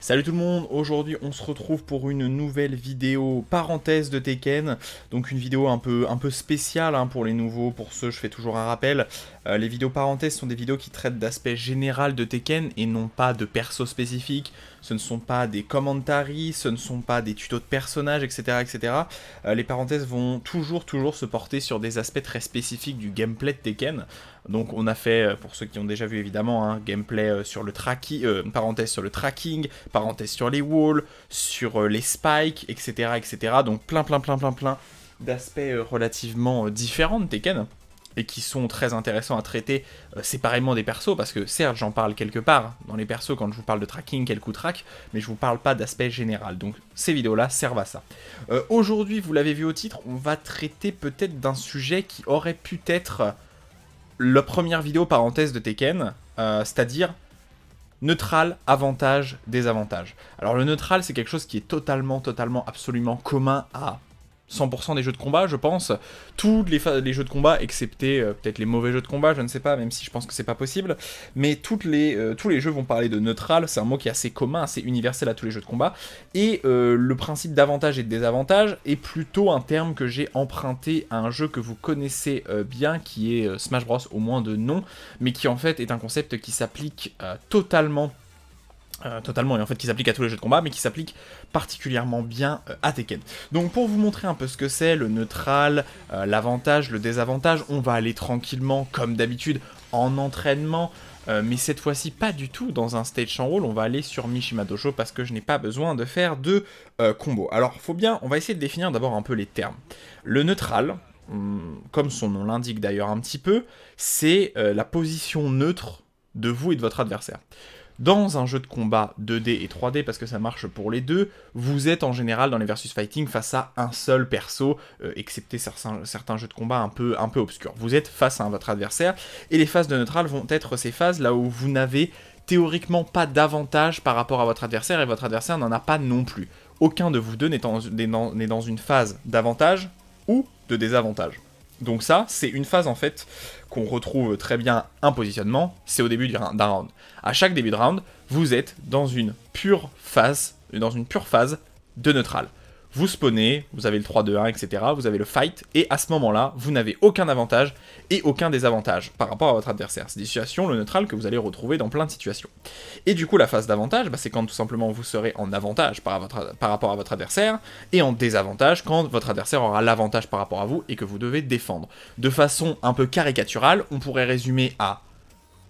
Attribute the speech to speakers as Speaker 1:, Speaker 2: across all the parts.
Speaker 1: Salut tout le monde, aujourd'hui on se retrouve pour une nouvelle vidéo parenthèse de Tekken, donc une vidéo un peu spéciale hein, pour les nouveaux, pour ceux je fais toujours un rappel. Les vidéos parenthèses sont des vidéos qui traitent d'aspect général de Tekken et non pas de perso spécifique, ce ne sont pas des commentaries, ce ne sont pas des tutos de personnages, etc. etc. Les parenthèses vont toujours se porter sur des aspects très spécifiques du gameplay de Tekken. Donc on a fait, pour ceux qui ont déjà vu évidemment, un gameplay sur le tracking, parenthèse sur le tracking, parenthèse sur les walls, sur les spikes, etc. etc. Donc plein d'aspects relativement différents de Tekken, et qui sont très intéressants à traiter séparément des persos, parce que certes j'en parle quelque part dans les persos quand je vous parle de tracking, quel coup track, mais je vous parle pas d'aspect général, donc ces vidéos là servent à ça. Aujourd'hui, vous l'avez vu au titre, on va traiter peut-être d'un sujet qui aurait pu être la première vidéo parenthèse de Tekken, c'est-à-dire neutral, avantage, désavantage. Alors le neutral, c'est quelque chose qui est totalement, absolument commun à 100% des jeux de combat, je pense. Tous les jeux de combat, excepté peut-être les mauvais jeux de combat, je ne sais pas, même si je pense que c'est pas possible. Mais tous les jeux vont parler de neutral, c'est un mot qui est assez commun, assez universel à tous les jeux de combat. Et le principe d'avantage et de désavantage est plutôt un terme que j'ai emprunté à un jeu que vous connaissez bien, qui est Smash Bros, au moins de nom, mais qui en fait est un concept qui s'applique totalement et en fait qui s'applique à tous les jeux de combat, mais qui s'applique particulièrement bien à Tekken. Donc pour vous montrer un peu ce que c'est, le neutral, l'avantage, le désavantage, on va aller tranquillement, comme d'habitude, en entraînement, mais cette fois-ci pas du tout dans un stage en roll, on va aller sur Mishima Dojo parce que je n'ai pas besoin de faire de combo. Alors on va essayer de définir d'abord un peu les termes. Le neutral, comme son nom l'indique d'ailleurs un petit peu, c'est la position neutre de vous et de votre adversaire. Dans un jeu de combat 2D et 3D, parce que ça marche pour les deux, vous êtes en général dans les versus fighting face à un seul perso, excepté certains jeux de combat un peu obscurs. Vous êtes face à votre adversaire, et les phases de neutral vont être ces phases là où vous n'avez théoriquement pas d'avantage par rapport à votre adversaire, et votre adversaire n'en a pas non plus. Aucun de vous deux n'est dans une phase d'avantage ou de désavantage. Donc ça, c'est une phase en fait qu'on retrouve très bien un positionnement, c'est au début d'un round. À chaque début de round, vous êtes dans une pure phase de neutral. Vous spawnez, vous avez le 3-2-1, etc. Vous avez le fight, et à ce moment-là, vous n'avez aucun avantage et aucun désavantage par rapport à votre adversaire. C'est des situations, le neutral, que vous allez retrouver dans plein de situations. Et du coup, la phase d'avantage, c'est quand tout simplement vous serez en avantage par rapport à votre adversaire, et en désavantage quand votre adversaire aura l'avantage par rapport à vous et que vous devez défendre. De façon un peu caricaturale, on pourrait résumer à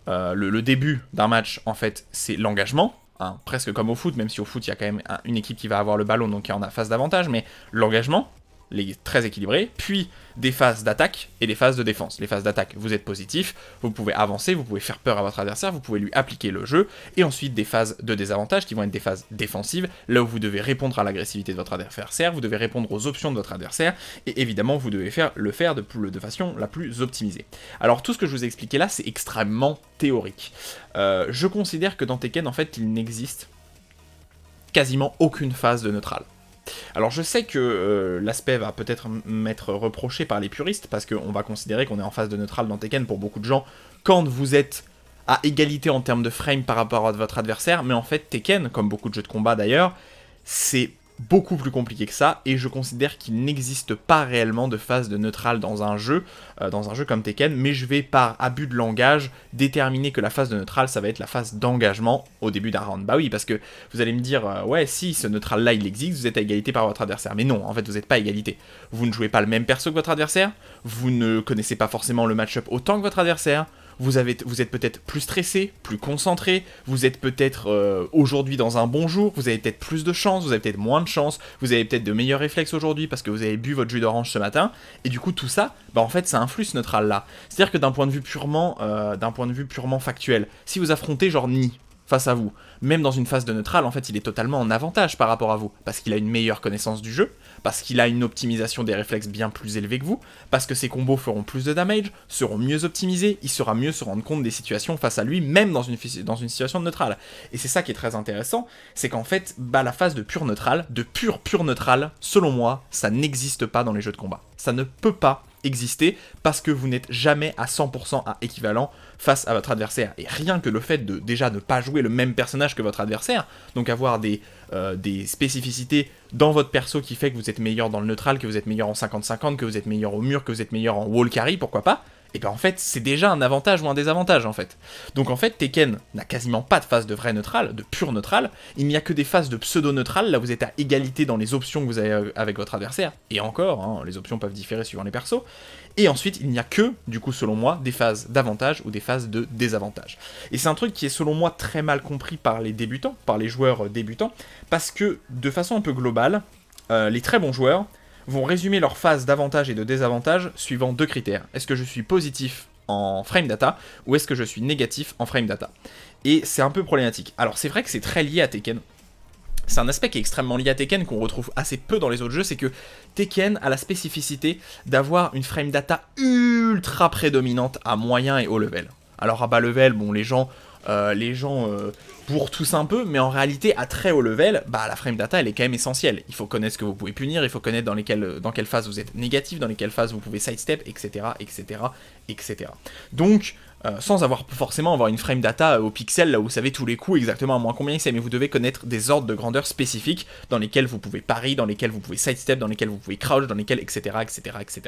Speaker 1: le début d'un match, en fait, c'est l'engagement. Hein, presque comme au foot, même si au foot il y a quand même une équipe qui va avoir le ballon, donc qui est en phase d'avantage, mais l'engagement, très équilibré, puis des phases d'attaque et des phases de défense. Les phases d'attaque, vous êtes positif, vous pouvez avancer, vous pouvez faire peur à votre adversaire, vous pouvez lui appliquer le jeu, et ensuite des phases de désavantage qui vont être des phases défensives, là où vous devez répondre à l'agressivité de votre adversaire, vous devez répondre aux options de votre adversaire, et évidemment vous devez le faire de façon la plus optimisée. Alors tout ce que je vous ai expliqué là, c'est extrêmement théorique. Je considère que dans Tekken, en fait, il n'existe quasiment aucune phase de neutral. Alors je sais que l'aspect va peut-être m'être reproché par les puristes, parce qu'on va considérer qu'on est en phase de neutral dans Tekken pour beaucoup de gens, quand vous êtes à égalité en termes de frame par rapport à votre adversaire, mais en fait Tekken, comme beaucoup de jeux de combat d'ailleurs, c'est beaucoup plus compliqué que ça, et je considère qu'il n'existe pas réellement de phase de neutral dans un jeu comme Tekken, mais je vais par abus de langage déterminer que la phase de neutral, ça va être la phase d'engagement au début d'un round. Bah oui, parce que vous allez me dire, ouais, si ce neutral là il existe, vous êtes à égalité par votre adversaire, mais non, en fait vous n'êtes pas à égalité. Vous ne jouez pas le même perso que votre adversaire, vous ne connaissez pas forcément le match-up autant que votre adversaire, vous êtes peut-être plus stressé, plus concentré, vous êtes peut-être aujourd'hui dans un bon jour, vous avez peut-être plus de chance, vous avez peut-être moins de chance, vous avez peut-être de meilleurs réflexes aujourd'hui parce que vous avez bu votre jus d'orange ce matin, et du coup tout ça, bah en fait ça influe ce neutral là. C'est-à-dire que d'un point de vue purement factuel, si vous affrontez genre Nid face à vous, même dans une phase de neutral, en fait il est totalement en avantage par rapport à vous, parce qu'il a une meilleure connaissance du jeu, parce qu'il a une optimisation des réflexes bien plus élevée que vous, parce que ses combos feront plus de damage, seront mieux optimisés, il saura mieux se rendre compte des situations face à lui, même dans une situation de neutral. Et c'est ça qui est très intéressant, c'est qu'en fait, la phase de pur neutral, de pur neutral, selon moi, ça n'existe pas dans les jeux de combat. Ça ne peut pas exister parce que vous n'êtes jamais à 100% à équivalent face à votre adversaire. Et rien que le fait de déjà ne pas jouer le même personnage que votre adversaire, donc avoir des spécificités dans votre perso qui fait que vous êtes meilleur dans le neutral, que vous êtes meilleur en 50-50, que vous êtes meilleur au mur, que vous êtes meilleur en wall carry, pourquoi pas, et bien en fait c'est déjà un avantage ou un désavantage en fait. Donc en fait Tekken n'a quasiment pas de phase de vrai neutral, de pur neutral, il n'y a que des phases de pseudo neutral, là vous êtes à égalité dans les options que vous avez avec votre adversaire, et encore, hein, les options peuvent différer suivant les persos, et ensuite il n'y a que, du coup selon moi, des phases d'avantage ou des phases de désavantage. Et c'est un truc qui est selon moi très mal compris par les débutants, par les joueurs débutants, parce que de façon un peu globale, les très bons joueurs vont résumer leurs phases d'avantage et de désavantage suivant 2 critères. Est-ce que je suis positif en frame data ou est-ce que je suis négatif en frame data? Et c'est un peu problématique. Alors c'est vrai que c'est très lié à Tekken. C'est un aspect qui est extrêmement lié à Tekken qu'on retrouve assez peu dans les autres jeux, c'est que Tekken a la spécificité d'avoir une frame data ultra prédominante à moyen et haut level. Alors à bas level, bon les gens pour tous un peu, mais en réalité à très haut level, bah la frame data elle est quand même essentielle. Il faut connaître ce que vous pouvez punir, il faut connaître dans quelle phase vous êtes négatif, dans lesquelles phases vous pouvez sidestep, etc. etc. etc. Donc sans forcément avoir une frame data au pixel, là où vous savez tous les coups exactement à moins combien c'est, mais vous devez connaître des ordres de grandeur spécifiques dans lesquels vous pouvez parry, dans lesquels vous pouvez sidestep, dans lesquels vous pouvez crouch, dans lesquels etc. etc. etc.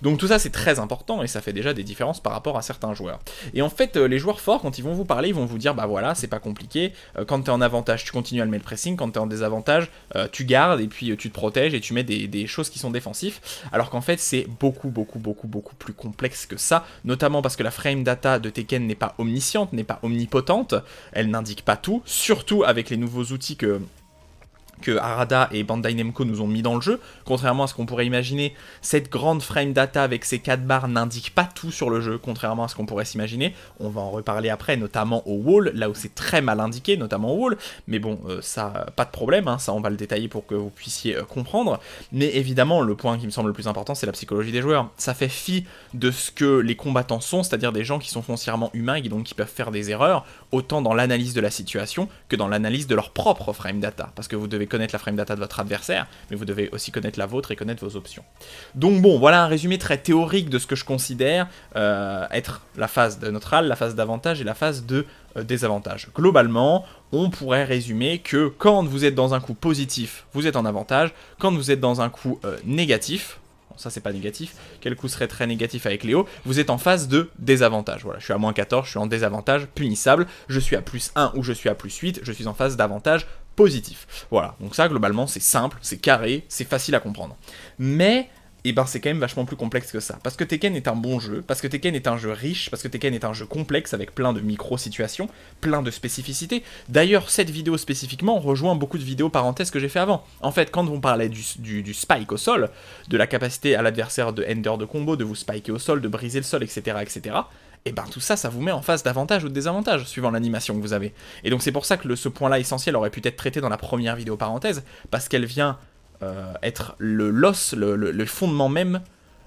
Speaker 1: Donc tout ça c'est très important et ça fait déjà des différences par rapport à certains joueurs. Et en fait les joueurs forts quand ils vont vous parler, ils vont vous dire bah voilà c'est pas compliqué, quand t'es en avantage tu continues à le mettre pressing, quand t'es en désavantage tu gardes et puis tu te protèges et tu mets des choses qui sont défensifs, alors qu'en fait c'est beaucoup plus complexe que ça, notamment parce que la frame data de Tekken n'est pas omnisciente, n'est pas omnipotente, elle n'indique pas tout, surtout avec les nouveaux outils que Harada et Bandai Namco nous ont mis dans le jeu. Contrairement à ce qu'on pourrait imaginer, cette grande frame data avec ses 4 barres n'indique pas tout sur le jeu, contrairement à ce qu'on pourrait s'imaginer. On va en reparler après, notamment au wall, là où c'est très mal indiqué, notamment au wall. Mais bon, ça, pas de problème, hein, ça on va le détailler pour que vous puissiez comprendre. Mais évidemment, le point qui me semble le plus important, c'est la psychologie des joueurs. Ça fait fi de ce que les combattants sont, c'est-à-dire des gens qui sont foncièrement humains et donc qui peuvent faire des erreurs, autant dans l'analyse de la situation que dans l'analyse de leur propre frame data. Parce que vous devez connaître la frame data de votre adversaire, mais vous devez aussi connaître la vôtre et connaître vos options. Donc bon, voilà un résumé très théorique de ce que je considère être la phase de neutral, la phase d'avantage et la phase de désavantage. Globalement, on pourrait résumer que quand vous êtes dans un coup positif, vous êtes en avantage, quand vous êtes dans un coup négatif, ça c'est pas négatif, quel coup serait très négatif avec Léo, vous êtes en phase de désavantage. Voilà, je suis à moins 14, je suis en désavantage, punissable, je suis à plus 1 ou je suis à plus 8, je suis en phase d'avantage positif. Voilà, donc ça globalement c'est simple, c'est carré, c'est facile à comprendre. Mais et ben c'est quand même vachement plus complexe que ça. Parce que Tekken est un bon jeu, parce que Tekken est un jeu riche, parce que Tekken est un jeu complexe avec plein de micro-situations, plein de spécificités. D'ailleurs, cette vidéo spécifiquement rejoint beaucoup de vidéos parenthèses que j'ai fait avant. En fait, quand on parlait du spike au sol, de la capacité à l'adversaire de ender de combo, de vous spiker au sol, de briser le sol, etc., etc., et ben tout ça, ça vous met en phase d'avantage ou de désavantage, suivant l'animation que vous avez. Et donc c'est pour ça que ce point-là essentiel aurait pu être traité dans la première vidéo parenthèse, parce qu'elle vient être le fondement même,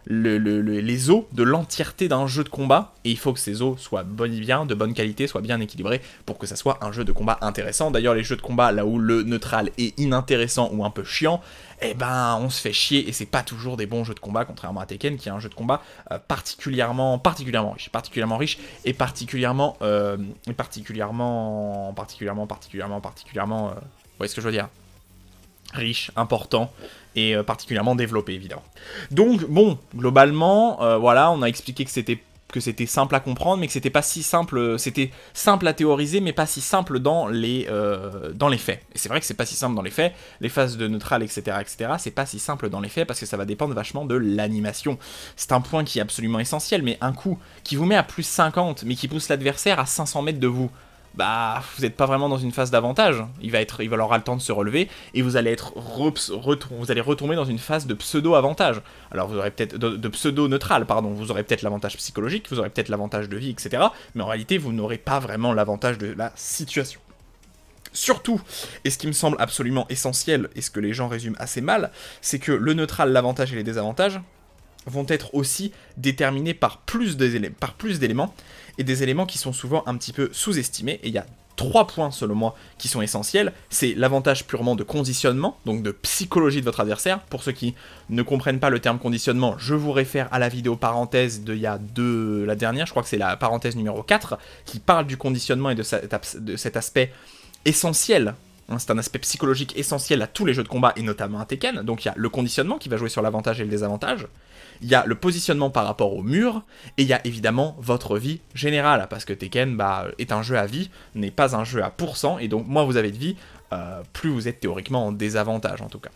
Speaker 1: les os de l'entièreté d'un jeu de combat, et il faut que ces os soient de bonne qualité, soient bien équilibrés, pour que ça soit un jeu de combat intéressant. D'ailleurs, les jeux de combat, là où le neutral est inintéressant ou un peu chiant, eh ben, on se fait chier, et c'est pas toujours des bons jeux de combat, contrairement à Tekken, qui est un jeu de combat particulièrement riche, et particulièrement, vous voyez ce que je veux dire, riche, important et particulièrement développé évidemment. Donc bon, globalement, voilà, on a expliqué que c'était simple à comprendre, mais que c'était pas si simple, c'était simple à théoriser, mais pas si simple dans les faits. Et c'est vrai que c'est pas si simple dans les faits, les phases de neutral, etc., c'est pas si simple dans les faits, parce que ça va dépendre vachement de l'animation. C'est un point qui est absolument essentiel, mais un coup qui vous met à plus 50, mais qui pousse l'adversaire à 500 mètres de vous, bah, vous n'êtes pas vraiment dans une phase d'avantage. Il aura le temps de se relever et vous allez retomber dans une phase de pseudo-avantage. Alors vous aurez peut-être de pseudo-neutral, pardon. Vous aurez peut-être l'avantage psychologique, vous aurez peut-être l'avantage de vie, etc. Mais en réalité, vous n'aurez pas vraiment l'avantage de la situation. Surtout, et ce qui me semble absolument essentiel, et ce que les gens résument assez mal, c'est que le neutral, l'avantage et les désavantages, vont être aussi déterminés par plus d'éléments, et des éléments qui sont souvent un petit peu sous-estimés, et il y a 3 points selon moi qui sont essentiels. C'est l'avantage purement de conditionnement, donc de psychologie de votre adversaire. Pour ceux qui ne comprennent pas le terme conditionnement, je vous réfère à la vidéo parenthèse la dernière, je crois que c'est la parenthèse numéro 4, qui parle du conditionnement et de cet aspect essentiel. C'est un aspect psychologique essentiel à tous les jeux de combat, et notamment à Tekken. Donc il y a le conditionnement qui va jouer sur l'avantage et le désavantage. Il y a le positionnement par rapport au mur, et il y a évidemment votre vie générale, parce que Tekken est un jeu à vie, n'est pas un jeu à pourcent, et donc moins vous avez de vie, plus vous êtes théoriquement en désavantage en tout cas.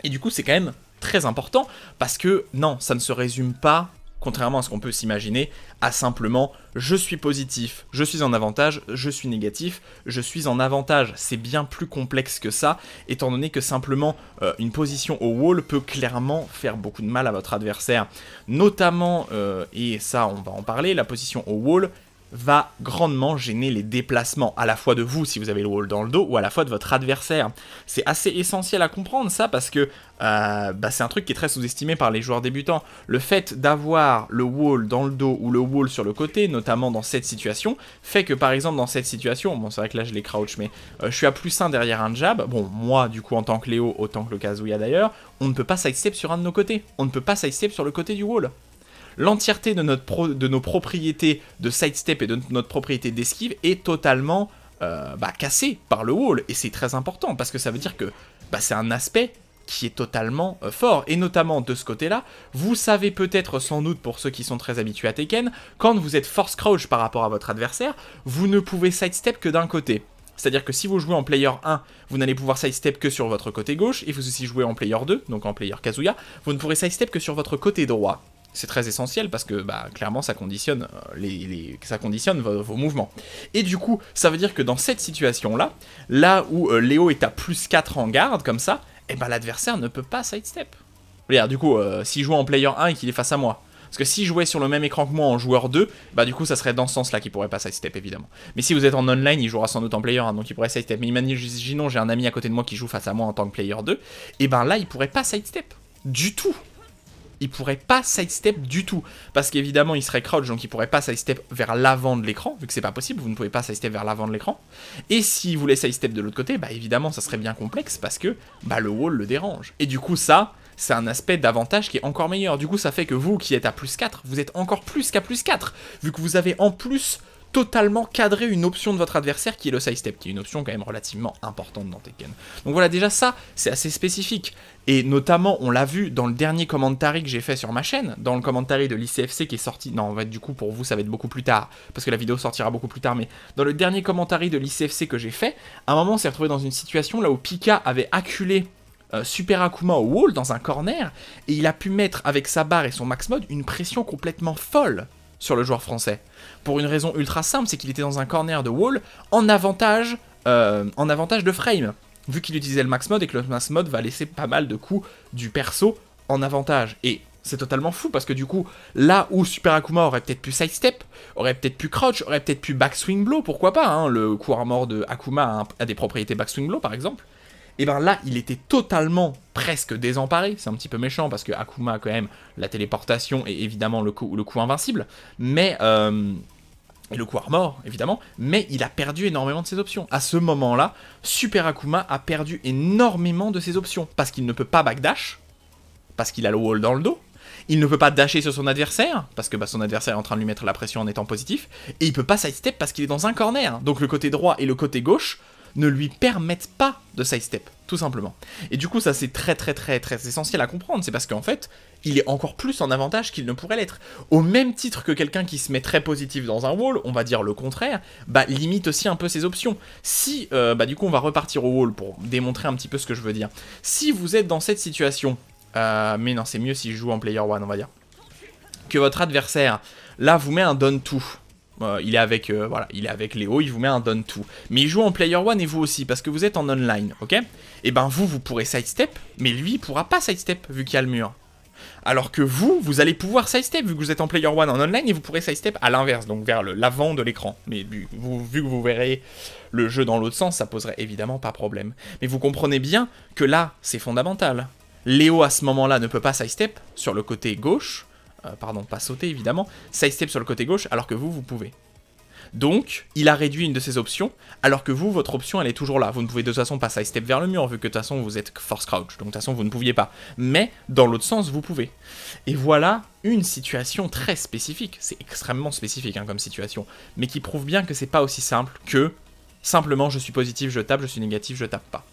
Speaker 1: Et du coup c'est quand même très important, parce que non, ça ne se résume pas, contrairement à ce qu'on peut s'imaginer, à simplement je suis positif, je suis en avantage, je suis négatif, je suis en avantage. C'est bien plus complexe que ça, étant donné que simplement une position au wall peut clairement faire beaucoup de mal à votre adversaire. Notamment, et ça on va en parler, la position au wall va grandement gêner les déplacements, à la fois de vous si vous avez le wall dans le dos, ou à la fois de votre adversaire. C'est assez essentiel à comprendre ça, parce que c'est un truc qui est très sous-estimé par les joueurs débutants. Le fait d'avoir le wall dans le dos ou le wall sur le côté, notamment dans cette situation, fait que par exemple dans cette situation, bon c'est vrai que là je les crouch, mais je suis à +1 derrière un jab, bon moi du coup en tant que Léo, autant que le Kazuya d'ailleurs, on ne peut pas sidestep sur un de nos côtés, on ne peut pas sidestep sur le côté du wall. L'entièreté de nos propriétés de sidestep et de notre propriété d'esquive est totalement cassée par le wall, et c'est très important, parce que ça veut dire que c'est un aspect qui est totalement fort, et notamment de ce côté-là, vous savez peut-être sans doute, pour ceux qui sont très habitués à Tekken, quand vous êtes force crouch par rapport à votre adversaire, vous ne pouvez sidestep que d'un côté. C'est-à-dire que si vous jouez en player 1, vous n'allez pouvoir sidestep que sur votre côté gauche, et vous aussi jouez en player 2, donc en player Kazuya, vous ne pourrez sidestep que sur votre côté droit. C'est très essentiel parce que clairement ça conditionne, vos mouvements. Et du coup, ça veut dire que dans cette situation-là, là où Léo est à +4 en garde, comme ça, l'adversaire ne peut pas sidestep. Regarde, du coup, s'il joue en player 1 et qu'il est face à moi, parce que s'il jouait sur le même écran que moi en joueur 2, du coup ça serait dans ce sens-là qu'il pourrait pas sidestep évidemment. Mais si vous êtes en online, il jouera sans doute en player 1, donc il pourrait sidestep. Mais imaginons j'ai un ami à côté de moi qui joue face à moi en tant que player 2, et là il pourrait pas sidestep. Du tout. Il pourrait pas sidestep du tout, parce qu'évidemment il serait crouch, donc il pourrait pas sidestep vers l'avant de l'écran, vu que c'est pas possible, vous ne pouvez pas sidestep vers l'avant de l'écran. Et s'il voulait sidestep de l'autre côté, évidemment ça serait bien complexe, parce que le wall le dérange. Et du coup ça, c'est un aspect d'avantage qui est encore meilleur. Du coup ça fait que vous qui êtes à +4, vous êtes encore plus qu'à +4, vu que vous avez en plus totalement cadrer une option de votre adversaire qui est le sidestep, qui est une option quand même relativement importante dans Tekken. Donc voilà, déjà ça, c'est assez spécifique. Et notamment, on l'a vu dans le dernier commentary que j'ai fait sur ma chaîne, dans le commentary de l'ICFC qui est sorti... Non, en fait, du coup, pour vous, ça va être beaucoup plus tard, parce que la vidéo sortira beaucoup plus tard, mais dans le dernier commentary de l'ICFC que j'ai fait, à un moment, on s'est retrouvé dans une situation là où Pika avait acculé Super Akuma au wall dans un corner, et il a pu mettre, avec sa barre et son max mode, une pression complètement folle sur le joueur français. Pour une raison ultra simple, c'est qu'il était dans un corner de wall en avantage de frame, vu qu'il utilisait le max mode et que le max mode va laisser pas mal de coups du perso en avantage. Et c'est totalement fou parce que du coup, là où Super Akuma aurait peut-être pu sidestep, aurait peut-être pu crouch, aurait peut-être pu backswing blow, pourquoi pas, hein, le coup armor de Akuma a des propriétés backswing blow par exemple. Et là, il était totalement presque désemparé. C'est un petit peu méchant parce que Akuma a quand même la téléportation et évidemment le coup invincible, mais et le coup armor évidemment, mais il a perdu énormément de ses options. À ce moment-là, Super Akuma a perdu énormément de ses options parce qu'il ne peut pas backdash, parce qu'il a le wall dans le dos. Il ne peut pas dasher sur son adversaire, parce que son adversaire est en train de lui mettre la pression en étant positif, et il peut pas sidestep parce qu'il est dans un corner. Donc le côté droit et le côté gauche ne lui permettent pas de sidestep, tout simplement. Et du coup, ça c'est très essentiel à comprendre, c'est parce qu'en fait, il est encore plus en avantage qu'il ne pourrait l'être. Au même titre que quelqu'un qui se met très positif dans un wall, on va dire le contraire, limite aussi un peu ses options. Si, du coup, on va repartir au wall pour démontrer un petit peu ce que je veux dire. Si vous êtes dans cette situation, mais non, c'est mieux si je joue en player 1, on va dire, que votre adversaire, là, vous met un down-2. Il est avec Léo, il vous met un down-2. Mais il joue en player 1 et vous aussi, parce que vous êtes en online, ok? Et vous pourrez sidestep, mais lui, il pourra pas sidestep, vu qu'il y a le mur. Alors que vous allez pouvoir sidestep, vu que vous êtes en player 1 en online, et vous pourrez sidestep à l'inverse, donc vers l'avant de l'écran. Mais vu que vous verrez le jeu dans l'autre sens, ça poserait évidemment pas problème. Mais vous comprenez bien que là, c'est fondamental. Léo à ce moment-là ne peut pas sidestep sur le côté gauche, pardon, pas sauter évidemment, sidestep sur le côté gauche, alors que vous pouvez. Donc, il a réduit une de ses options, alors que vous, votre option, elle est toujours là. Vous ne pouvez de toute façon pas sidestep vers le mur, vu que de toute façon, vous êtes force crouch. Donc, de toute façon, vous ne pouviez pas. Mais, dans l'autre sens, vous pouvez. Et voilà une situation très spécifique. C'est extrêmement spécifique hein, comme situation. Mais qui prouve bien que c'est pas aussi simple que simplement, je suis positif, je tape, je suis négatif, je tape pas.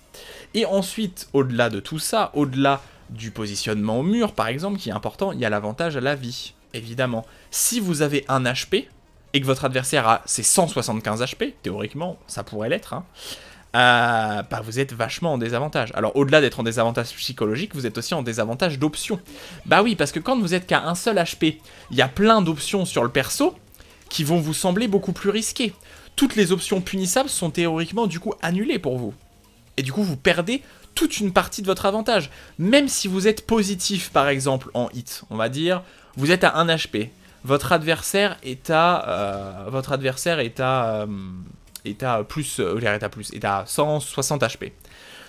Speaker 1: Et ensuite, au-delà de tout ça, au-delà du positionnement au mur, par exemple, qui est important, il y a l'avantage à la vie, évidemment. Si vous avez un HP... et que votre adversaire a ses 175 HP, théoriquement, ça pourrait l'être, hein, bah vous êtes vachement en désavantage. Alors au-delà d'être en désavantage psychologique, vous êtes aussi en désavantage d'options. Bah oui, parce que quand vous êtes qu'à un seul HP, il y a plein d'options sur le perso qui vont vous sembler beaucoup plus risquées. Toutes les options punissables sont théoriquement du coup annulées pour vous. Et du coup vous perdez toute une partie de votre avantage. Même si vous êtes positif par exemple en hit, on va dire, vous êtes à 1 HP. Votre adversaire est à 160 HP.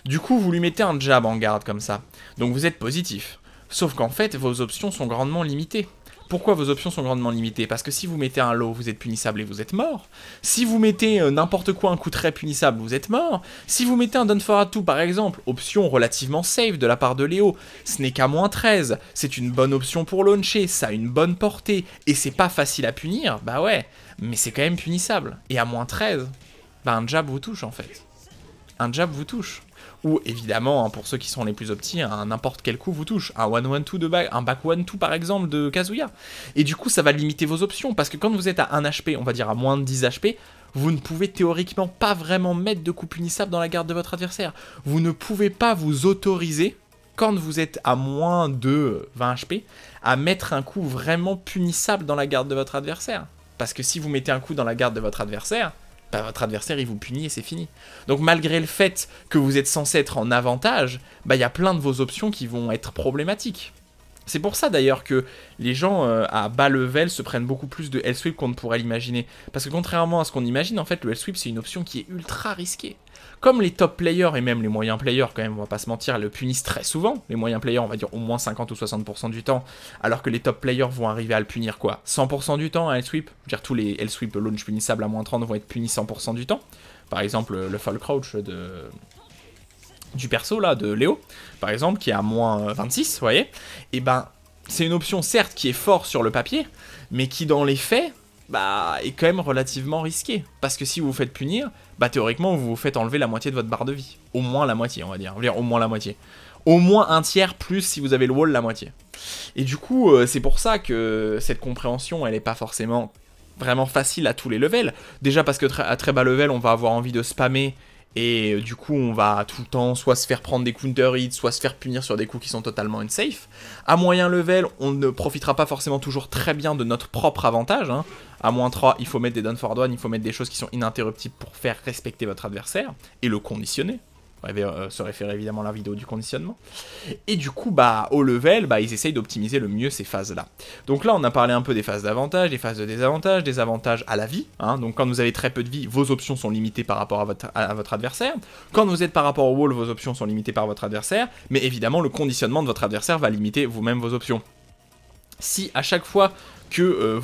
Speaker 1: Du coup, vous lui mettez un jab en garde comme ça. Donc vous êtes positif. Sauf qu'en fait, vos options sont grandement limitées. Pourquoi vos options sont grandement limitées? Parce que si vous mettez un low, vous êtes punissable et vous êtes mort. Si vous mettez n'importe quoi, un coup très punissable, vous êtes mort. Si vous mettez un done for a two par exemple, option relativement safe de la part de Léo, ce n'est qu'à moins 13, c'est une bonne option pour launcher, ça a une bonne portée, et c'est pas facile à punir, bah ouais, mais c'est quand même punissable. Et à moins 13, bah un jab vous touche en fait. Un jab vous touche. Ou évidemment, hein, pour ceux qui sont les plus optis, n'importe quel coup vous touche. Un 1-1-2 de back, un back 1-2 par exemple de Kazuya. Et du coup, ça va limiter vos options, parce que quand vous êtes à 1 HP, on va dire à moins de 10 HP, vous ne pouvez théoriquement pas vraiment mettre de coup punissable dans la garde de votre adversaire. Vous ne pouvez pas vous autoriser, quand vous êtes à moins de 20 HP, à mettre un coup vraiment punissable dans la garde de votre adversaire. Parce que si vous mettez un coup dans la garde de votre adversaire, bah, votre adversaire il vous punit et c'est fini. Donc malgré le fait que vous êtes censé être en avantage, bah, y a plein de vos options qui vont être problématiques. C'est pour ça d'ailleurs que les gens à bas level se prennent beaucoup plus de L-Sweep qu'on ne pourrait l'imaginer. Parce que contrairement à ce qu'on imagine, en fait le L-Sweep c'est une option qui est ultra risquée. Comme les top players et même les moyens players, quand même, on va pas se mentir, le punissent très souvent. Les moyens players, on va dire au moins 50 ou 60% du temps, alors que les top players vont arriver à le punir quoi 100% du temps à L-Sweep. Je veux dire, tous les L-Sweep launch punissables à moins 30 vont être punis 100% du temps. Par exemple, le fall crouch du perso là, de Léo, par exemple, qui est à moins 26, vous voyez. Et ben, c'est une option certes qui est forte sur le papier, mais qui dans les faits, bah, est quand même relativement risqué. Parce que si vous vous faites punir, bah théoriquement vous vous faites enlever la moitié de votre barre de vie. Au moins la moitié, on va dire. Au moins la moitié. Au moins un tiers plus si vous avez le wall, la moitié. Et du coup, c'est pour ça que cette compréhension, elle n'est pas forcément vraiment facile à tous les levels. Déjà parce que à très bas level, on va avoir envie de spammer. Et du coup, on va tout le temps soit se faire prendre des counter hits, soit se faire punir sur des coups qui sont totalement unsafe. À moyen level, on ne profitera pas forcément toujours très bien de notre propre avantage. Hein. À moins 3, il faut mettre des done for one, il faut mettre des choses qui sont ininterruptibles pour faire respecter votre adversaire et le conditionner. Se référer évidemment à la vidéo du conditionnement. Et du coup, bah, au level, bah, ils essayent d'optimiser le mieux ces phases-là. Donc là, on a parlé un peu des phases d'avantage, des phases de désavantage, des avantages à la vie. Hein. Donc quand vous avez très peu de vie, vos options sont limitées par rapport à votre adversaire. Quand vous êtes par rapport au wall, vos options sont limitées par votre adversaire. Mais évidemment, le conditionnement de votre adversaire va limiter vous-même vos options. Si à chaque fois que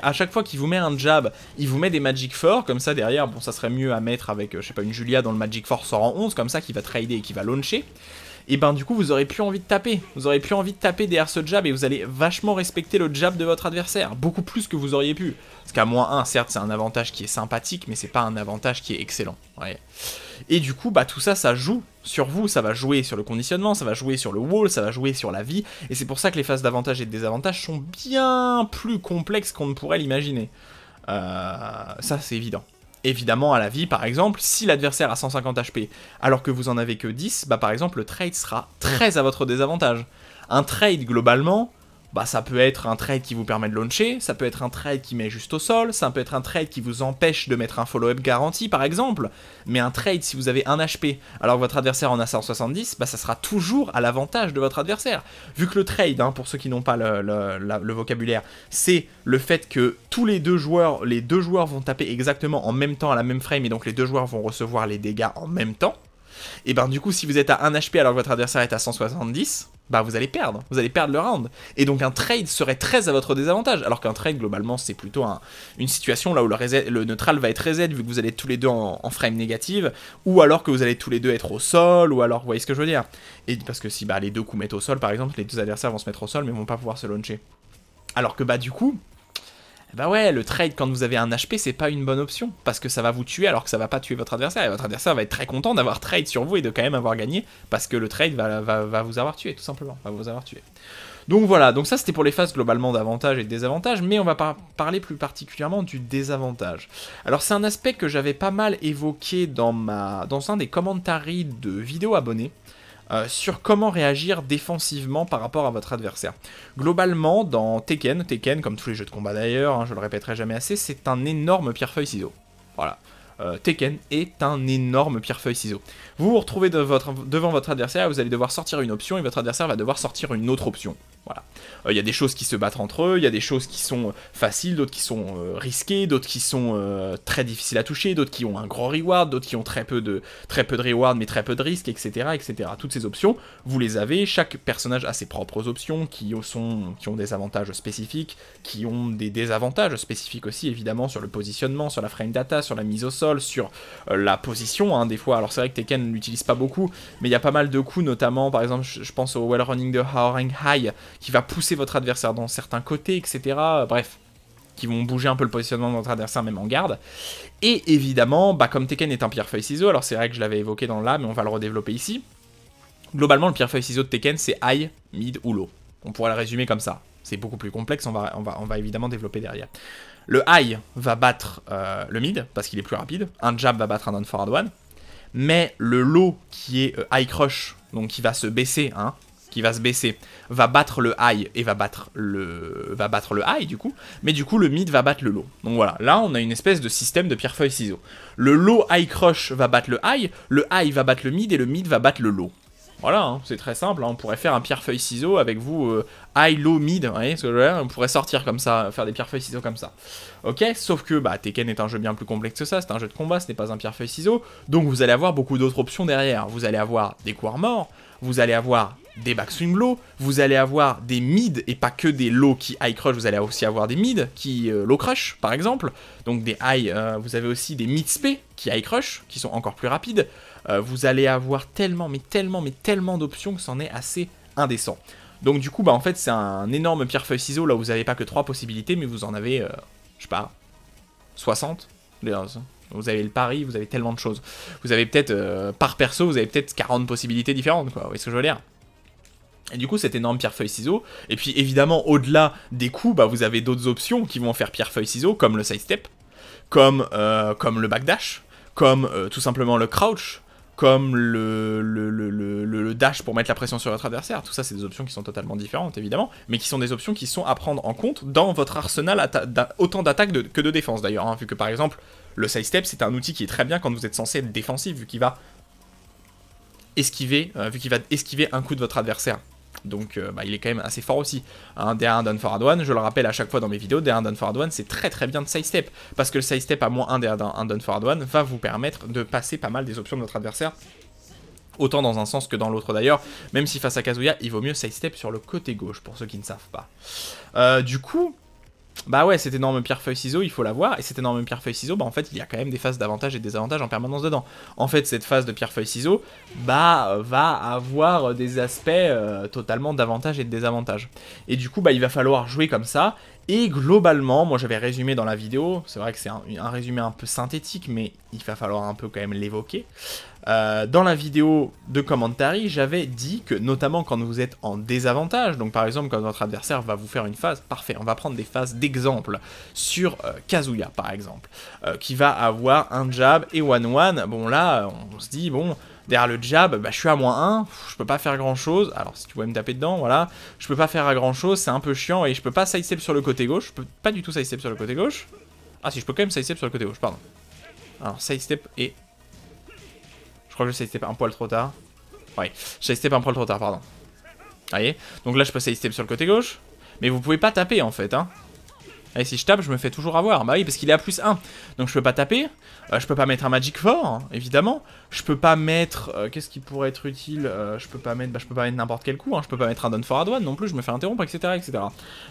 Speaker 1: à chaque fois qu'il vous met un jab, il vous met des Magic 4, comme ça derrière, bon ça serait mieux à mettre avec, je sais pas, une Julia dont le Magic 4 sort en 11, comme ça, qui va trader et qui va launcher, et ben du coup vous aurez plus envie de taper, derrière ce jab, et vous allez vachement respecter le jab de votre adversaire, beaucoup plus que vous auriez pu. Parce qu'à moins 1, certes c'est un avantage qui est sympathique, mais c'est pas un avantage qui est excellent. Ouais. Et du coup, bah tout ça, ça joue sur vous, ça va jouer sur le conditionnement, ça va jouer sur le wall, ça va jouer sur la vie, et c'est pour ça que les phases d'avantage et de désavantage sont bien plus complexes qu'on ne pourrait l'imaginer. Ça c'est évident. Évidemment, à la vie, par exemple, si l'adversaire a 150 HP, alors que vous en avez que 10, bah par exemple, le trade sera très à votre désavantage. Un trade, globalement, bah ça peut être un trade qui vous permet de launcher, ça peut être un trade qui met juste au sol, ça peut être un trade qui vous empêche de mettre un follow-up garanti par exemple, mais un trade si vous avez 1 HP alors que votre adversaire en a 170, bah ça sera toujours à l'avantage de votre adversaire. Vu que le trade, hein, pour ceux qui n'ont pas le vocabulaire, c'est le fait que tous les deux joueurs vont taper exactement en même temps à la même frame et donc les deux joueurs vont recevoir les dégâts en même temps. Et ben du coup, si vous êtes à 1 HP alors que votre adversaire est à 170, bah vous allez perdre le round. Et donc un trade serait très à votre désavantage, alors qu'un trade globalement c'est plutôt une situation là où le neutral va être reset vu que vous allez être tous les deux en frame négative, ou alors que vous allez tous les deux être au sol, ou alors vous voyez ce que je veux dire. Et parce que si bah les deux coups mettent au sol par exemple, les deux adversaires vont se mettre au sol mais vont pas pouvoir se launcher. Alors que bah du coup, bah ouais, le trade quand vous avez un HP c'est pas une bonne option, parce que ça va vous tuer alors que ça va pas tuer votre adversaire, et votre adversaire va être très content d'avoir trade sur vous et de quand même avoir gagné, parce que le trade va vous avoir tué, tout simplement, va vous avoir tué. Donc voilà, donc ça c'était pour les phases globalement d'avantages et de désavantages, mais on va parler plus particulièrement du désavantage. Alors c'est un aspect que j'avais pas mal évoqué dans un des commentaries de vidéos abonnés, sur comment réagir défensivement par rapport à votre adversaire. Globalement, dans Tekken, comme tous les jeux de combat d'ailleurs, hein, je le répéterai jamais assez, c'est un énorme pierre-feuille-ciseau. Voilà. Tekken est un énorme pierre-feuille-ciseau. Vous vous retrouvez devant votre adversaire, vous allez devoir sortir une option et votre adversaire va devoir sortir une autre option. Voilà. Il y a des choses qui se battent entre eux, il y a des choses qui sont faciles, d'autres qui sont risquées, d'autres qui sont très difficiles à toucher, d'autres qui ont un gros reward, d'autres qui ont très peu de reward mais très peu de risques, etc., etc. Toutes ces options, vous les avez, chaque personnage a ses propres options qui ont des avantages spécifiques, qui ont des désavantages spécifiques aussi, évidemment, sur le positionnement, sur la frame data, sur la mise au sol, sur la position, hein, des fois. Alors c'est vrai que Tekken ne l'utilise pas beaucoup, mais il y a pas mal de coups, notamment, par exemple, je pense au well running de Howling High, qui va pousser votre adversaire dans certains côtés, etc. Bref, qui vont bouger un peu le positionnement de votre adversaire, même en garde. Et évidemment, bah, comme Tekken est un pierre-feuille-ciseau, alors c'est vrai que je l'avais évoqué dans là, mais on va le redévelopper ici. Globalement, le pierre-feuille-ciseau de Tekken, c'est high, mid ou low. On pourrait le résumer comme ça. C'est beaucoup plus complexe, on va évidemment développer derrière. Le high va battre le mid, parce qu'il est plus rapide. Un jab va battre un down forward one. Mais le low, qui est high crush, donc qui va se baisser, hein, va battre le high et va battre le high du coup, mais du coup le mid va battre le low. Donc voilà, là on a une espèce de système de pierre-feuille-ciseau. Le low high crush va battre le high va battre le mid et le mid va battre le low. Voilà, hein, c'est très simple, hein, on pourrait faire un pierre-feuille-ciseau avec vous, high, low, mid, vous voyez ce que je veux dire, on pourrait sortir comme ça, faire des pierre-feuille-ciseaux comme ça. Ok, sauf que bah, Tekken est un jeu bien plus complexe que ça, c'est un jeu de combat, ce n'est pas un pierre-feuille-ciseau, donc vous allez avoir beaucoup d'autres options derrière. Vous allez avoir des coups morts, vous allez avoir des backswing low, vous allez avoir des mid et pas que des low qui high crush, vous allez aussi avoir des mid qui low crush par exemple, donc des high, vous avez aussi des mid spé qui high crush, qui sont encore plus rapides. Vous allez avoir tellement d'options que c'en est assez indécent. Donc du coup, bah en fait, c'est un énorme pierre-feuille-ciseau, là où vous n'avez pas que 3 possibilités, mais vous en avez, je sais pas, 60. Vous avez le pari, vous avez tellement de choses. Vous avez peut-être, par perso, vous avez peut-être 40 possibilités différentes, quoi, vous voyez ce que je veux dire ? Et du coup, cet énorme pierre-feuille-ciseau, et puis évidemment, au-delà des coups, bah, vous avez d'autres options qui vont faire pierre-feuille-ciseau, comme le sidestep, comme le backdash, comme tout simplement le crouch, comme le dash pour mettre la pression sur votre adversaire. Tout ça, c'est des options qui sont totalement différentes, évidemment, mais qui sont des options qui sont à prendre en compte dans votre arsenal, autant d'attaque que de défense, d'ailleurs, hein, vu que, par exemple, le sidestep, c'est un outil qui est très bien quand vous êtes censé être défensif, vu qu'il va esquiver un coup de votre adversaire. Donc bah, il est quand même assez fort aussi. Hein, derrière un down forward one, je le rappelle à chaque fois dans mes vidéos, derrière un down forward one, c'est très bien de sidestep. Parce que le sidestep à -1 derrière un down forward one va vous permettre de passer pas mal des options de votre adversaire. Autant dans un sens que dans l'autre d'ailleurs. Même si face à Kazuya, il vaut mieux sidestep sur le côté gauche, pour ceux qui ne savent pas. Du coup, bah ouais, cet énorme pierre-feuille-ciseau, il faut l'avoir, et cet énorme pierre-feuille-ciseau, bah en fait, il y a quand même des phases d'avantages et de désavantages en permanence dedans. En fait, cette phase de pierre-feuille-ciseau, bah, va avoir des aspects totalement d'avantages et de désavantages. Et du coup, bah, il va falloir jouer comme ça, et globalement, moi j'avais résumé dans la vidéo, c'est vrai que c'est un résumé un peu synthétique, mais il va falloir un peu quand même l'évoquer. Dans la vidéo de commentary, j'avais dit que, notamment quand vous êtes en désavantage, donc par exemple quand votre adversaire va vous faire une phase, parfait, on va prendre des phases d'exemple sur Kazuya par exemple, qui va avoir un jab et 1-1, bon là, on se dit, bon, derrière le jab, bah, je suis à -1, je peux pas faire grand chose, alors si tu voulais me taper dedans, voilà, je peux pas faire grand chose, c'est un peu chiant, et je peux pas sidestep sur le côté gauche, je peux pas du tout sidestep sur le côté gauche, ah si, je peux quand même sidestep sur le côté gauche, pardon, alors sidestep et... Je crois que je sidestep un poil trop tard. Ouais, je sidestep un poil trop tard, pardon. Vous voyez? Donc là, je peux sidestep sur le côté gauche. Mais vous pouvez pas taper, en fait, hein. Et si je tape, je me fais toujours avoir. Bah oui, parce qu'il est à +1. Donc je peux pas taper. Je peux pas mettre un Magic 4, hein, évidemment. Je peux pas mettre... Qu'est-ce qui pourrait être utile? Je peux pas mettre n'importe quel coup. Hein. Je peux pas mettre un Down Forward One non plus. Je me fais interrompre, etc., etc.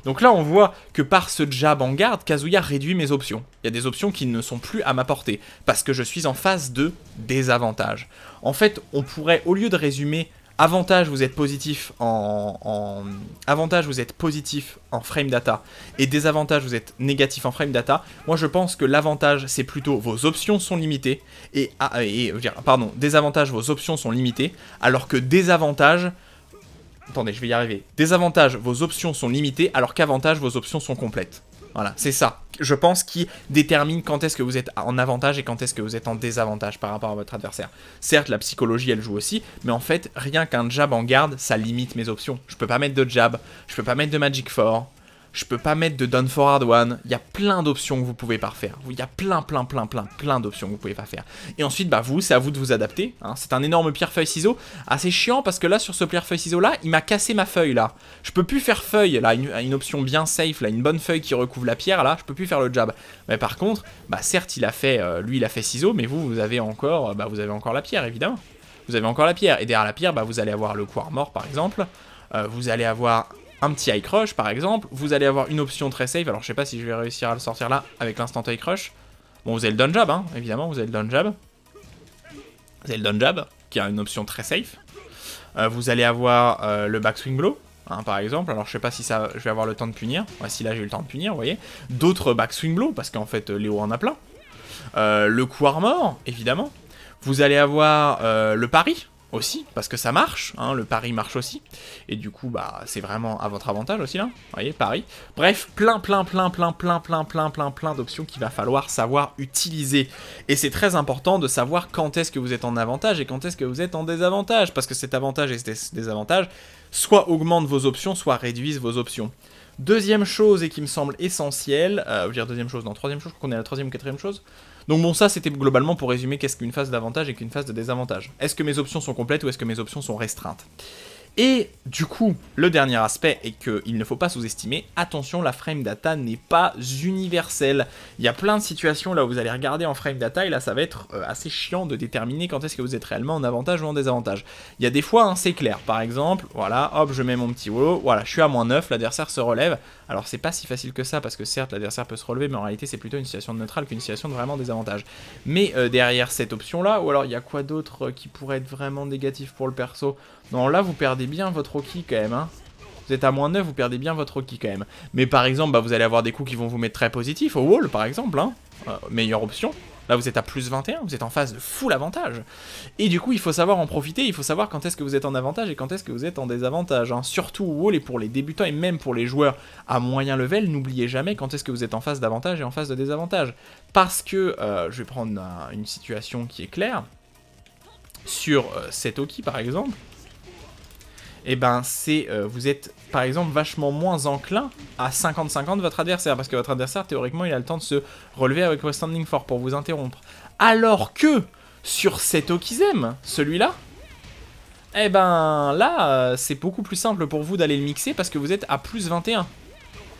Speaker 1: Donc là, on voit que par ce jab en garde, Kazuya réduit mes options. Il y a des options qui ne sont plus à ma portée. Parce que je suis en phase de désavantage. En fait, on pourrait, au lieu de résumer... Avantage, vous êtes positif Avantage, vous êtes positif en frame data et désavantage, vous êtes négatif en frame data. Moi, je pense que l'avantage, c'est plutôt vos options sont limitées désavantage, vos options sont limitées, alors que désavantage... Attendez, je vais y arriver. Désavantage, vos options sont limitées, alors qu'avantage, vos options sont complètes. Voilà, c'est ça, je pense, qui détermine quand est-ce que vous êtes en avantage et quand est-ce que vous êtes en désavantage par rapport à votre adversaire. Certes, la psychologie, elle joue aussi, mais en fait, rien qu'un jab en garde, ça limite mes options. Je peux pas mettre de jab, je peux pas mettre de Magic 4, je peux pas mettre de Down Forward One. Il y a plein d'options que vous pouvez pas faire. Il y a plein d'options que vous pouvez pas faire. Et ensuite, bah vous, c'est à vous de vous adapter. Hein. C'est un énorme pierre-feuille-ciseau. Assez chiant parce que là, sur ce pierre-feuille-ciseau là, il m'a cassé ma feuille là. Je peux plus faire feuille, là, une option bien safe, là, une bonne feuille qui recouvre la pierre, là, je peux plus faire le jab. Mais par contre, bah certes, il a fait, lui, il a fait ciseau, mais vous avez encore, la pierre, évidemment. Vous avez encore la pierre. Et derrière la pierre, bah vous allez avoir le coup armor, par exemple. Vous allez avoir un petit High Crush par exemple, vous allez avoir une option très safe, alors je sais pas si je vais réussir à le sortir là avec l'instant High Crush. Bon, vous avez le Down Jab, hein, évidemment, vous avez le Down Jab. Vous avez le Down Jab, qui a une option très safe. Vous allez avoir le Backswing Blow, hein, par exemple, alors je sais pas si ça, je vais avoir le temps de punir. Ouais, si là j'ai eu le temps de punir, vous voyez. D'autres Backswing Blow, parce qu'en fait Léo en a plein. Le coup Armor, évidemment. Vous allez avoir le pari aussi, parce que ça marche, hein, le pari marche aussi, et du coup, bah, c'est vraiment à votre avantage aussi, là, vous voyez, pari. Bref, plein d'options qu'il va falloir savoir utiliser, et c'est très important de savoir quand est-ce que vous êtes en avantage et quand est-ce que vous êtes en désavantage, parce que cet avantage et cet désavantage, soit augmentent vos options, soit réduisent vos options. Deuxième chose, et qui me semble essentielle, troisième chose, je crois qu'on est à la troisième ou quatrième chose. Donc bon, ça c'était globalement pour résumer qu'est-ce qu'une phase d'avantage et qu'une phase de désavantage. Est-ce que mes options sont complètes ou est-ce que mes options sont restreintes? Et du coup, le dernier aspect est qu'il ne faut pas sous-estimer, attention, la frame data n'est pas universelle. Il y a plein de situations là où vous allez regarder en frame data et là ça va être assez chiant de déterminer quand est-ce que vous êtes réellement en avantage ou en désavantage. Il y a des fois, hein, c'est clair, par exemple, voilà, hop, je mets mon petit wolo, voilà, je suis à -9, l'adversaire se relève. Alors c'est pas si facile que ça parce que certes l'adversaire peut se relever, mais en réalité c'est plutôt une situation de neutrale qu'une situation de vraiment désavantage. Mais derrière cette option là, ou alors il y a quoi d'autre qui pourrait être vraiment négatif pour le perso? Non, là vous perdez bien votre Oki quand même, hein. Vous êtes à -9, vous perdez bien votre Oki quand même. Mais par exemple, bah, vous allez avoir des coups qui vont vous mettre très positifs, au wall par exemple, hein. Meilleure option. Là vous êtes à +21, vous êtes en phase de full avantage. Et du coup il faut savoir en profiter, il faut savoir quand est-ce que vous êtes en avantage et quand est-ce que vous êtes en désavantage, hein. Surtout au wall et pour les débutants et même pour les joueurs à moyen level, n'oubliez jamais quand est-ce que vous êtes en phase d'avantage et en phase de désavantage. Parce que, je vais prendre une situation qui est claire, sur cet Oki par exemple, et ben c'est vous êtes par exemple vachement moins enclin à 50-50 votre adversaire, parce que votre adversaire théoriquement il a le temps de se relever avec votre standing fort pour vous interrompre. Alors que sur cet Okizem, celui-là, et ben là c'est beaucoup plus simple pour vous d'aller le mixer parce que vous êtes à +21.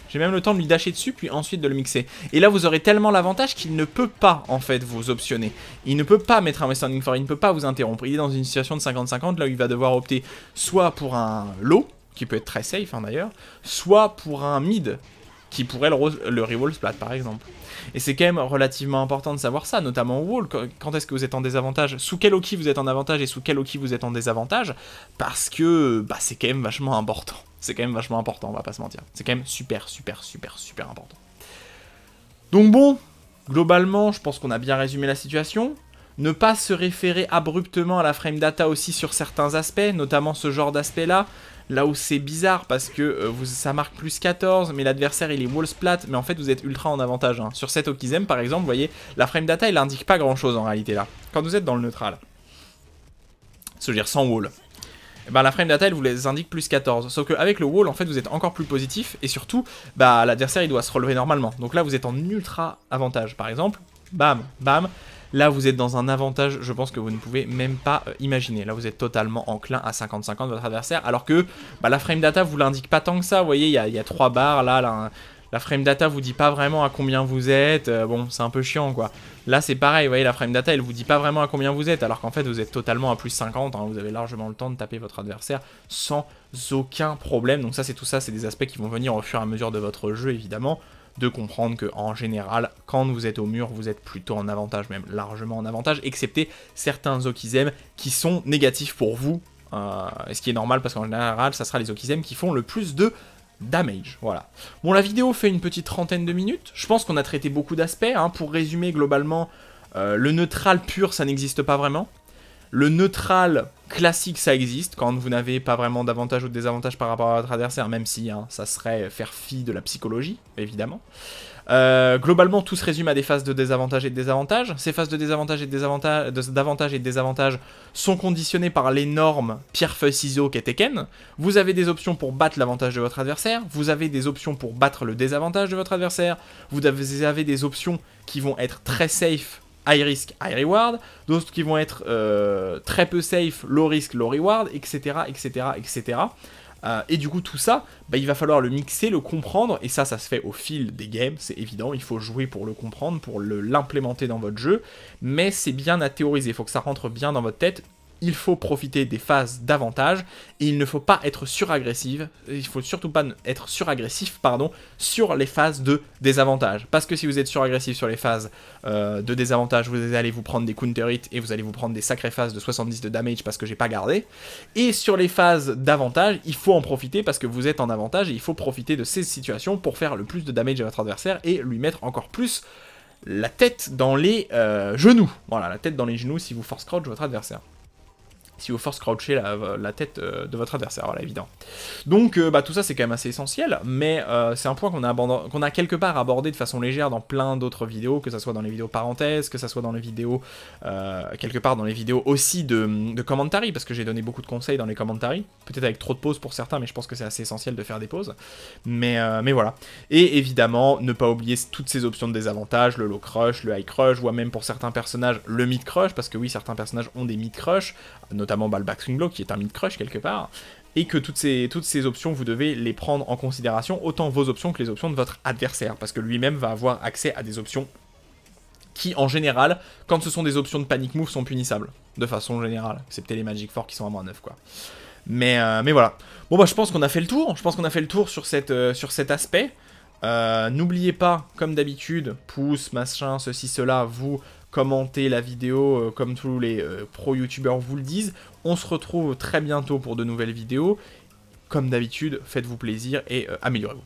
Speaker 1: J'ai même le temps de lui dasher dessus, puis ensuite de le mixer. Et là, vous aurez tellement l'avantage qu'il ne peut pas, en fait, vous optionner. Il ne peut pas mettre un standing fort, il ne peut pas vous interrompre. Il est dans une situation de 50-50, là où il va devoir opter soit pour un low, qui peut être très safe, hein, d'ailleurs, soit pour un mid, qui pourrait le reroll splat, par exemple. Et c'est quand même relativement important de savoir ça, notamment au wall, quand est-ce que vous êtes en désavantage, sous quel Oki vous êtes en avantage et sous quel Oki vous êtes en désavantage, parce que bah, c'est quand même vachement important. C'est quand même vachement important, on va pas se mentir. C'est quand même super important. Donc bon, globalement, je pense qu'on a bien résumé la situation. Ne pas se référer abruptement à la frame data aussi sur certains aspects, notamment ce genre d'aspect-là. Là où c'est bizarre parce que ça marque +14, mais l'adversaire il est wall splat, mais en fait vous êtes ultra en avantage. Hein. Sur cet Okizem par exemple, vous voyez, la frame data elle indique pas grand chose en réalité là. Quand vous êtes dans le neutral, c'est-à-dire sans wall, et ben, la frame data elle vous les indique +14. Sauf qu'avec le wall en fait vous êtes encore plus positif et surtout bah, l'adversaire il doit se relever normalement. Donc là vous êtes en ultra avantage par exemple, bam, bam. Là, vous êtes dans un avantage, je pense que vous ne pouvez même pas imaginer. Là, vous êtes totalement enclin à 50-50 votre adversaire, alors que bah, la frame data vous l'indique pas tant que ça. Vous voyez, il y a 3 barres, là La frame data vous dit pas vraiment à combien vous êtes, bon c'est un peu chiant quoi. Là c'est pareil, vous voyez la frame data elle vous dit pas vraiment à combien vous êtes, alors qu'en fait vous êtes totalement à plus 50, hein, vous avez largement le temps de taper votre adversaire sans aucun problème. Donc ça c'est tout ça, c'est des aspects qui vont venir au fur et à mesure de votre jeu évidemment, de comprendre que en général quand vous êtes au mur vous êtes plutôt en avantage, même largement en avantage, excepté certains Okizem qui sont négatifs pour vous, ce qui est normal parce qu'en général ça sera les Okizem qui font le plus de damage, voilà. Bon, la vidéo fait une petite trentaine de minutes. Je pense qu'on a traité beaucoup d'aspects. Hein. Pour résumer, globalement, le neutral pur, ça n'existe pas vraiment. Le neutral classique, ça existe, quand vous n'avez pas vraiment d'avantage ou de désavantage par rapport à votre adversaire, même si hein, ça serait faire fi de la psychologie, évidemment. Globalement, tout se résume à des phases de désavantage et de désavantage. Ces phases de désavantage et de désavantage sont conditionnées par les normes pierre-feuille-ciseaux qu'est Tekken. Vous avez des options pour battre l'avantage de votre adversaire, vous avez des options pour battre le désavantage de votre adversaire, vous avez des options qui vont être très safe, high risk, high reward, d'autres qui vont être très peu safe, low risk, low reward, etc. etc., etc. Et du coup tout ça, bah, il va falloir le mixer, le comprendre, et ça se fait au fil des games, c'est évident, il faut jouer pour le comprendre, pour l'implémenter dans votre jeu, mais c'est bien à théoriser, il faut que ça rentre bien dans votre tête. Il faut profiter des phases d'avantage, et il ne faut pas être suragressif, il faut surtout pas être suragressif, pardon, sur les phases de désavantage. Parce que si vous êtes suragressif sur les phases de désavantage, vous allez vous prendre des counter hits, et vous allez vous prendre des sacrées phases de 70 de damage parce que j'ai pas gardé. Et sur les phases d'avantage, il faut en profiter parce que vous êtes en avantage, et il faut profiter de ces situations pour faire le plus de damage à votre adversaire, et lui mettre encore plus la tête dans les genoux. Voilà, la tête dans les genoux si vous force crouch votre adversaire. Si vous force croucher la tête de votre adversaire, voilà, évident. Donc, bah, tout ça, c'est quand même assez essentiel, mais c'est un point qu'on a quelque part abordé de façon légère dans plein d'autres vidéos, que ce soit dans les vidéos parenthèses, que ce soit dans les vidéos, quelque part dans les vidéos aussi de commentary, parce que j'ai donné beaucoup de conseils dans les commentary, peut-être avec trop de pauses pour certains, mais je pense que c'est assez essentiel de faire des pauses. Mais voilà. Et évidemment, ne pas oublier toutes ces options de désavantage, le low crush, le high crush, voire même pour certains personnages, le mid crush, parce que oui, certains personnages ont des mid crush, notamment le backswing blow qui est un mid crush quelque part, et que toutes ces options vous devez les prendre en considération, autant vos options que les options de votre adversaire, parce que lui-même va avoir accès à des options qui en général, quand ce sont des options de panic move, sont punissables, de façon générale, excepté les Magic 4 qui sont à -9 quoi. Mais voilà. Bon bah je pense qu'on a fait le tour, sur cet aspect. N'oubliez pas, comme d'habitude, pouce, machin, ceci, cela, vous commentez la vidéo comme tous les pro-youtubeurs vous le disent. On se retrouve très bientôt pour de nouvelles vidéos. Comme d'habitude, faites-vous plaisir et améliorez-vous.